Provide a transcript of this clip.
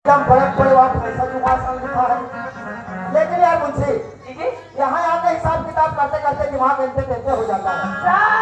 एकदम बड़े बड़े वहाँ पैसा जुमा सन लिखा है। लेकिन यार मुझसे यहाँ आके हिसाब किताब करते करते दिमाग ऐसे कैसे हो जाता है।